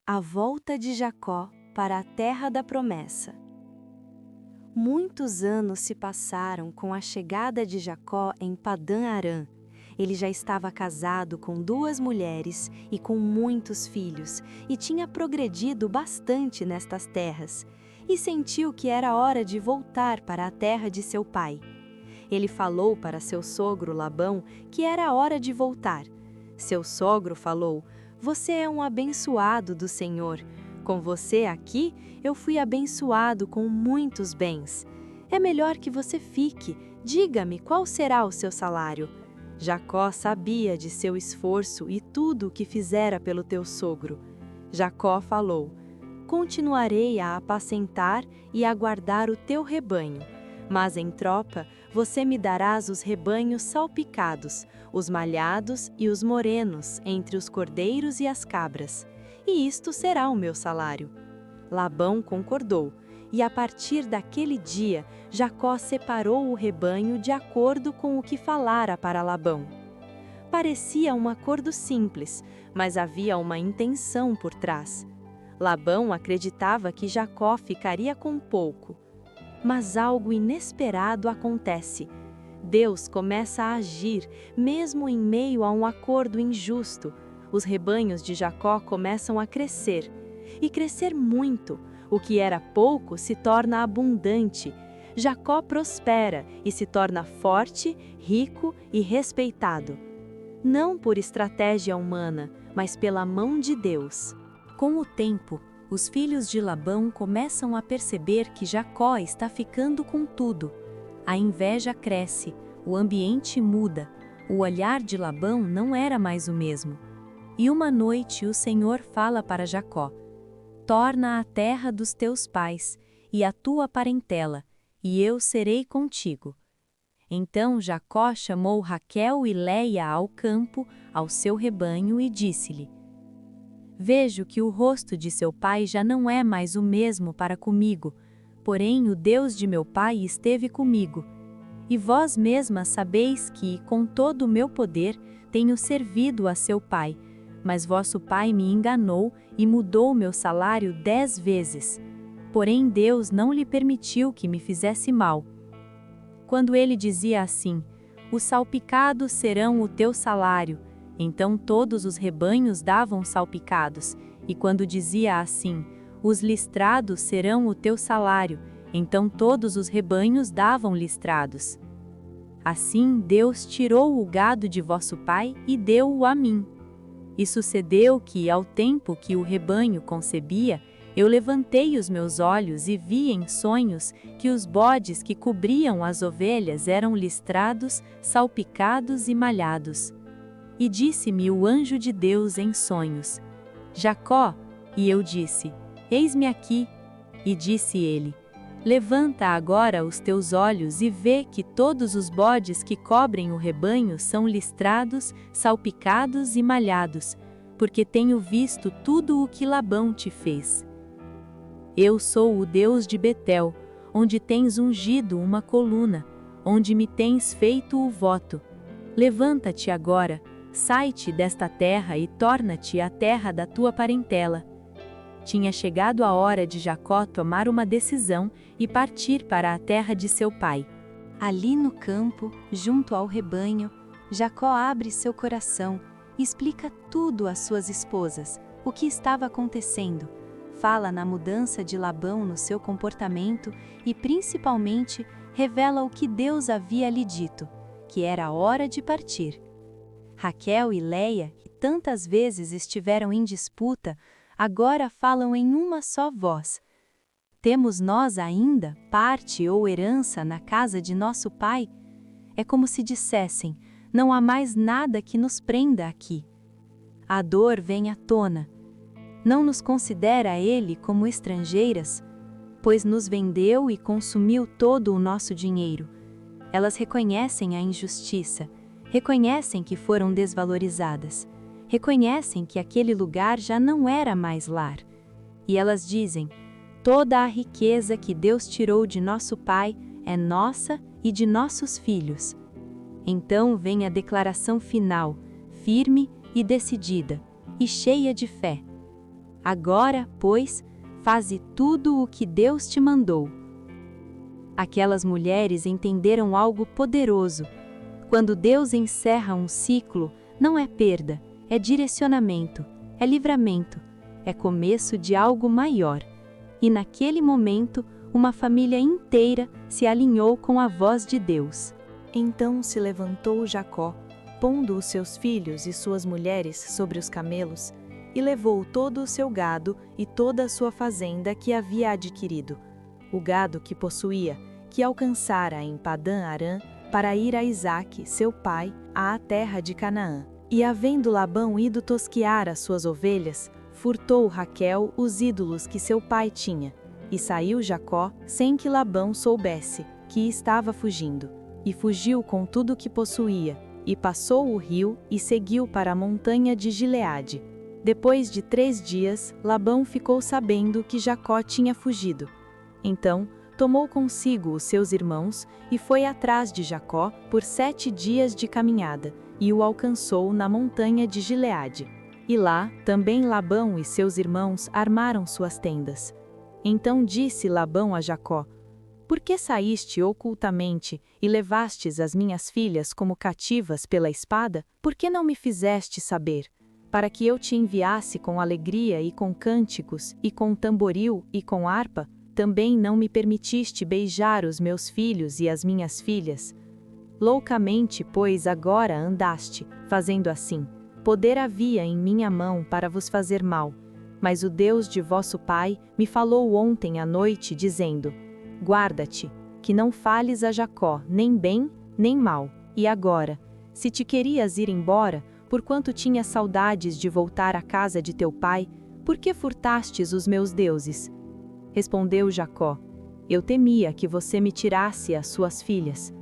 A volta de Jacó para a terra da promessa. Muitos anos se passaram com a chegada de Jacó em Padã-Arã. Ele já estava casado com 2 mulheres e com muitos filhos, e tinha progredido bastante nestas terras, e sentiu que era hora de voltar para a terra de seu pai. Ele falou para seu sogro Labão que era hora de voltar. Seu sogro falou: "Você é um abençoado do Senhor. Com você aqui, eu fui abençoado com muitos bens. É melhor que você fique. Diga-me qual será o seu salário." Jacó sabia de seu esforço e tudo o que fizera pelo teu sogro. Jacó falou: "Continuarei a apacentar e a guardar o teu rebanho. Mas em troca, você me darás os rebanhos salpicados, os malhados e os morenos entre os cordeiros e as cabras. E isto será o meu salário." Labão concordou, e a partir daquele dia, Jacó separou o rebanho de acordo com o que falara para Labão. Parecia um acordo simples, mas havia uma intenção por trás. Labão acreditava que Jacó ficaria com pouco. Mas algo inesperado acontece. Deus começa a agir, mesmo em meio a um acordo injusto. Os rebanhos de Jacó começam a crescer, e crescer muito. O que era pouco se torna abundante. Jacó prospera e se torna forte, rico e respeitado. Não por estratégia humana, mas pela mão de Deus. Com o tempo, os filhos de Labão começam a perceber que Jacó está ficando com tudo. A inveja cresce, o ambiente muda, o olhar de Labão não era mais o mesmo. E uma noite o Senhor fala para Jacó: "Torna a terra dos teus pais e a tua parentela, e eu serei contigo." Então Jacó chamou Raquel e Leia ao campo, ao seu rebanho, e disse-lhe: "Vejo que o rosto de seu pai já não é mais o mesmo para comigo, porém o Deus de meu pai esteve comigo. E vós mesmas sabeis que, com todo o meu poder, tenho servido a seu pai, mas vosso pai me enganou e mudou meu salário 10 vezes. Porém Deus não lhe permitiu que me fizesse mal." Quando ele dizia assim: "Os salpicados serão o teu salário," então todos os rebanhos davam salpicados, e quando dizia assim: "Os listrados serão o teu salário," então todos os rebanhos davam listrados. Assim Deus tirou o gado de vosso pai e deu-o a mim. E sucedeu que, ao tempo que o rebanho concebia, eu levantei os meus olhos e vi em sonhos que os bodes que cobriam as ovelhas eram listrados, salpicados e malhados. E disse-me o anjo de Deus em sonhos: "Jacó." E eu disse: "Eis-me aqui." E disse ele: "Levanta agora os teus olhos e vê que todos os bodes que cobrem o rebanho são listrados, salpicados e malhados, porque tenho visto tudo o que Labão te fez. Eu sou o Deus de Betel, onde tens ungido uma coluna, onde me tens feito o voto. Levanta-te agora, sai-te desta terra e torna-te à terra da tua parentela." Tinha chegado a hora de Jacó tomar uma decisão e partir para a terra de seu pai. Ali no campo, junto ao rebanho, Jacó abre seu coração e explica tudo às suas esposas, o que estava acontecendo. Fala na mudança de Labão no seu comportamento e, principalmente, revela o que Deus havia lhe dito, que era a hora de partir. Raquel e Leia, que tantas vezes estiveram em disputa, agora falam em uma só voz: "Temos nós ainda parte ou herança na casa de nosso pai?" É como se dissessem: não há mais nada que nos prenda aqui. A dor vem à tona. Não nos considera ele como estrangeiras, pois nos vendeu e consumiu todo o nosso dinheiro. Elas reconhecem a injustiça, reconhecem que foram desvalorizadas, reconhecem que aquele lugar já não era mais lar. E elas dizem: "Toda a riqueza que Deus tirou de nosso pai é nossa e de nossos filhos." Então vem a declaração final, firme e decidida, e cheia de fé: Agora, pois, faze tudo o que Deus te mandou. Aquelas mulheres entenderam algo poderoso. Quando Deus encerra um ciclo, não é perda, é direcionamento, é livramento, é começo de algo maior. E naquele momento, uma família inteira se alinhou com a voz de Deus. Então se levantou Jacó, pondo os seus filhos e suas mulheres sobre os camelos, e levou todo o seu gado e toda a sua fazenda que havia adquirido, o gado que possuía, que alcançara em Padã-Arã, para ir a Isaque, seu pai, à terra de Canaã. E havendo Labão ido tosquear as suas ovelhas, furtou Raquel os ídolos que seu pai tinha, e saiu Jacó sem que Labão soubesse que estava fugindo, e fugiu com tudo o que possuía, e passou o rio e seguiu para a montanha de Gileade. Depois de 3 dias, Labão ficou sabendo que Jacó tinha fugido. Então, tomou consigo os seus irmãos e foi atrás de Jacó por 7 dias de caminhada, e o alcançou na montanha de Gileade. E lá, também Labão e seus irmãos armaram suas tendas. Então disse Labão a Jacó: Por que saíste ocultamente e levastes as minhas filhas como cativas pela espada? Por que não me fizeste saber? Para que eu te enviasse com alegria e com cânticos, e com tamboril e com harpa? Também não me permitiste beijar os meus filhos e as minhas filhas. Loucamente, pois, agora andaste, fazendo assim. Poder havia em minha mão para vos fazer mal. Mas o Deus de vosso pai me falou ontem à noite, dizendo: Guarda-te, que não fales a Jacó, nem bem, nem mal. E agora, se te querias ir embora, porquanto tinhas saudades de voltar à casa de teu pai, por que furtastes os meus deuses? Respondeu Jacó: Eu temia que você me tirasse as suas filhas.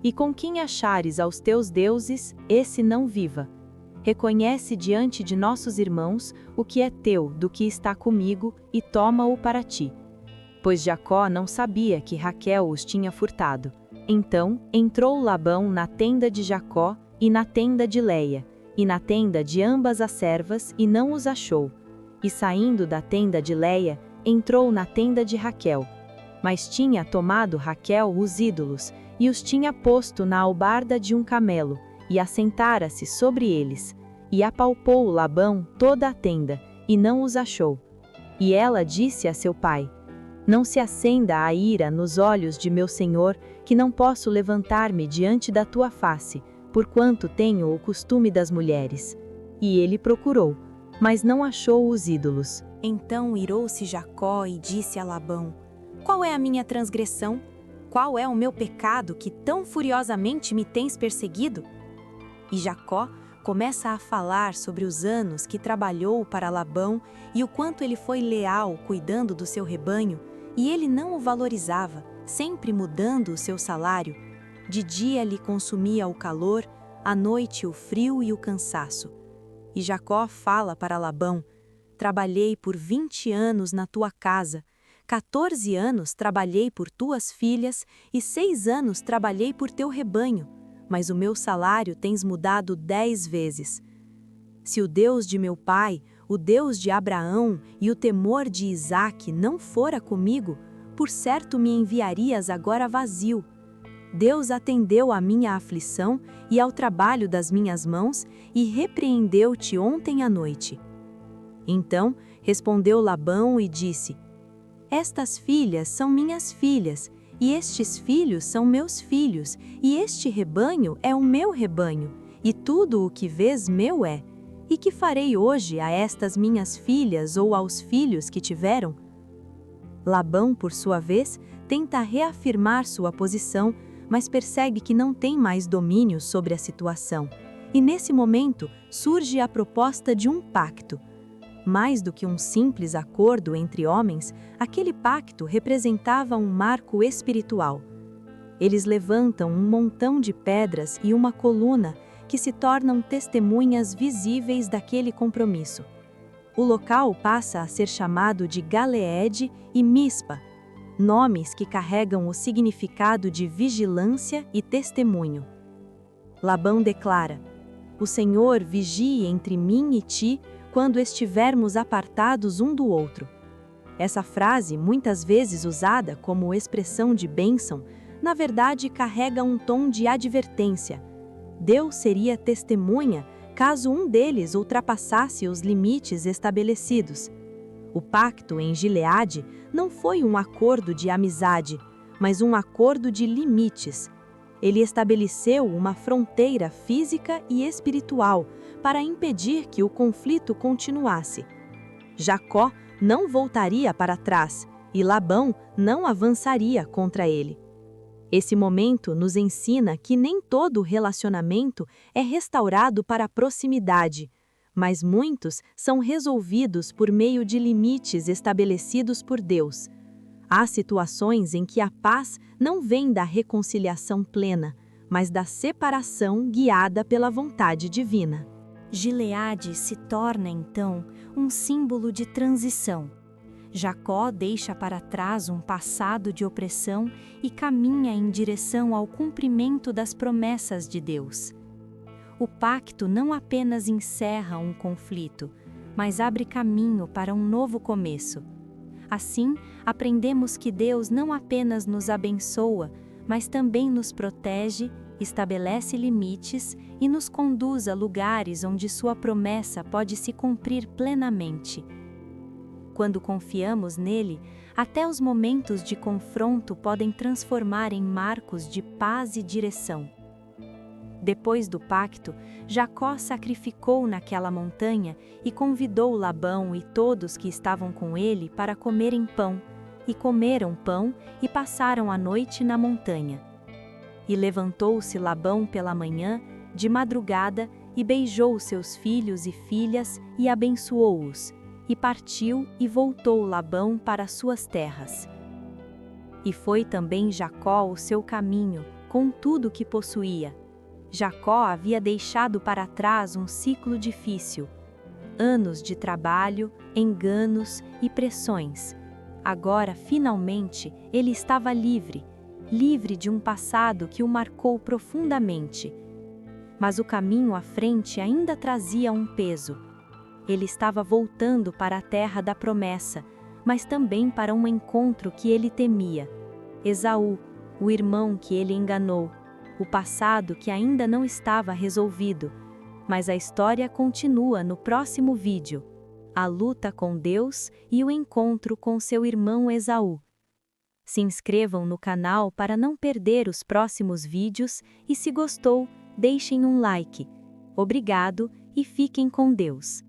E com quem achares aos teus deuses, esse não viva. Reconhece diante de nossos irmãos o que é teu do que está comigo e toma-o para ti. Pois Jacó não sabia que Raquel os tinha furtado. Então entrou Labão na tenda de Jacó e na tenda de Leia, e na tenda de ambas as servas, e não os achou. E saindo da tenda de Leia, entrou na tenda de Raquel. Mas tinha tomado Raquel os ídolos, e os tinha posto na albarda de um camelo, e assentara-se sobre eles. E apalpou Labão toda a tenda, e não os achou. E ela disse a seu pai: Não se acenda a ira nos olhos de meu senhor, que não posso levantar-me diante da tua face, porquanto tenho o costume das mulheres. E ele procurou, mas não achou os ídolos. Então irou-se Jacó e disse a Labão: Qual é a minha transgressão? Qual é o meu pecado que tão furiosamente me tens perseguido? E Jacó começa a falar sobre os anos que trabalhou para Labão e o quanto ele foi leal cuidando do seu rebanho, e ele não o valorizava, sempre mudando o seu salário. De dia lhe consumia o calor, à noite o frio e o cansaço. E Jacó fala para Labão: Trabalhei por 20 anos na tua casa, 14 anos trabalhei por tuas filhas e 6 anos trabalhei por teu rebanho, mas o meu salário tens mudado 10 vezes. Se o Deus de meu pai, o Deus de Abraão e o temor de Isaque não fora comigo, por certo me enviarias agora vazio. Deus atendeu à minha aflição e ao trabalho das minhas mãos e repreendeu-te ontem à noite. Então respondeu Labão e disse: Estas filhas são minhas filhas, e estes filhos são meus filhos, e este rebanho é o meu rebanho, e tudo o que vês meu é. E que farei hoje a estas minhas filhas ou aos filhos que tiveram? Labão, por sua vez, tenta reafirmar sua posição, mas percebe que não tem mais domínio sobre a situação. E nesse momento surge a proposta de um pacto. Mais do que um simples acordo entre homens, aquele pacto representava um marco espiritual. Eles levantam um montão de pedras e uma coluna que se tornam testemunhas visíveis daquele compromisso. O local passa a ser chamado de Galeede e Mispa, nomes que carregam o significado de vigilância e testemunho. Labão declara: O Senhor vigie entre mim e ti, quando estivermos apartados um do outro. Essa frase, muitas vezes usada como expressão de bênção, na verdade carrega um tom de advertência. Deus seria testemunha caso um deles ultrapassasse os limites estabelecidos. O pacto em Gileade não foi um acordo de amizade, mas um acordo de limites. Ele estabeleceu uma fronteira física e espiritual para impedir que o conflito continuasse. Jacó não voltaria para trás e Labão não avançaria contra ele. Esse momento nos ensina que nem todo relacionamento é restaurado para proximidade, mas muitos são resolvidos por meio de limites estabelecidos por Deus. Há situações em que a paz não vem da reconciliação plena, mas da separação guiada pela vontade divina. Gileade se torna, então, um símbolo de transição. Jacó deixa para trás um passado de opressão e caminha em direção ao cumprimento das promessas de Deus. O pacto não apenas encerra um conflito, mas abre caminho para um novo começo. Assim, aprendemos que Deus não apenas nos abençoa, mas também nos protege, estabelece limites e nos conduz a lugares onde sua promessa pode se cumprir plenamente. Quando confiamos nele, até os momentos de confronto podem transformar em marcos de paz e direção. Depois do pacto, Jacó sacrificou naquela montanha e convidou Labão e todos que estavam com ele para comerem pão, e comeram pão e passaram a noite na montanha. E levantou-se Labão pela manhã, de madrugada, e beijou seus filhos e filhas e abençoou-os, e partiu e voltou Labão para suas terras. E foi também Jacó o seu caminho, com tudo que possuía. Jacó havia deixado para trás um ciclo difícil, anos de trabalho, enganos e pressões. Agora, finalmente, ele estava livre de um passado que o marcou profundamente. Mas o caminho à frente ainda trazia um peso. Ele estava voltando para a terra da promessa, mas também para um encontro que ele temia. Esaú, o irmão que ele enganou, o passado que ainda não estava resolvido. Mas a história continua no próximo vídeo. A luta com Deus e o encontro com seu irmão Esaú. Se inscrevam no canal para não perder os próximos vídeos e se gostou, deixem um like. Obrigado e fiquem com Deus.